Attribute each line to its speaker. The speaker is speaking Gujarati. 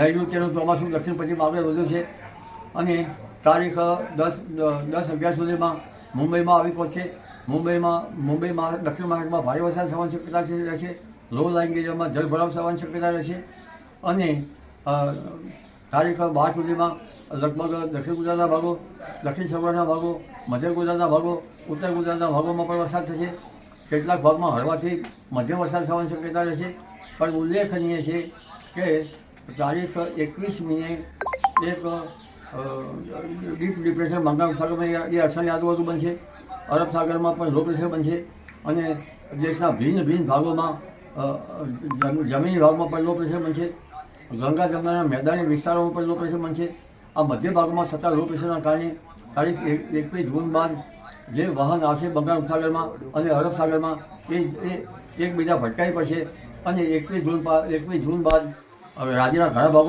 Speaker 1: રહ્યું તેનું ચોમાસું દક્ષિણ પશ્ચિમ આગળ વધ્યું છે અને તારીખ 10-11 સુધીમાં મુંબઈમાં આવી પહોંચશે. મુંબઈમાં દક્ષિણ મહારાષ્ટ્રમાં ભારે વરસાદ થવાની શક્યતા રહેશે. લો લાઇન એરિયામાં જળભરાવ થવાની શક્યતા રહેશે અને તારીખ 12 સુધીમાં લગભગ દક્ષિણ ગુજરાતના ભાગો, દક્ષિણ સૌરાષ્ટ્રના ભાગો, મધ્ય ગુજરાતના ભાગો, ઉત્તર ગુજરાતના ભાગોમાં પણ વરસાદ થશે. કેટલાક ભાગમાં હળવાથી મધ્યમ વરસાદ થવાની શક્યતા રહેશે. પણ ઉલ્લેખનીય છે કે તારીખ 21મીએ એક ડીપ ડિપ્રેશન બંગાળ સાગરમાં એ અરસાની આજુબાજુ બનશે. અરબ સાગરમાં પણ લો પ્રેશર બનશે અને દેશના ભિન્ન ભાગોમાં જમીની ભાગમાં પણ લો પ્રેશર બનશે. ગંગા જમનાના મેદાની વિસ્તારોમાં પણ લો પ્રેશર બનશે. આ મધ્ય ભાગમાં થતા લો પ્રેશરના કારણે તારીખ 21 જૂન બાદ જે વાહન આવશે બંગાળ સાગરમાં અને અરબ સાગરમાં એ એકબીજા ભટકાઈ પડશે અને 21 જૂન બાદ રાજ્યના ઘણા ભાગો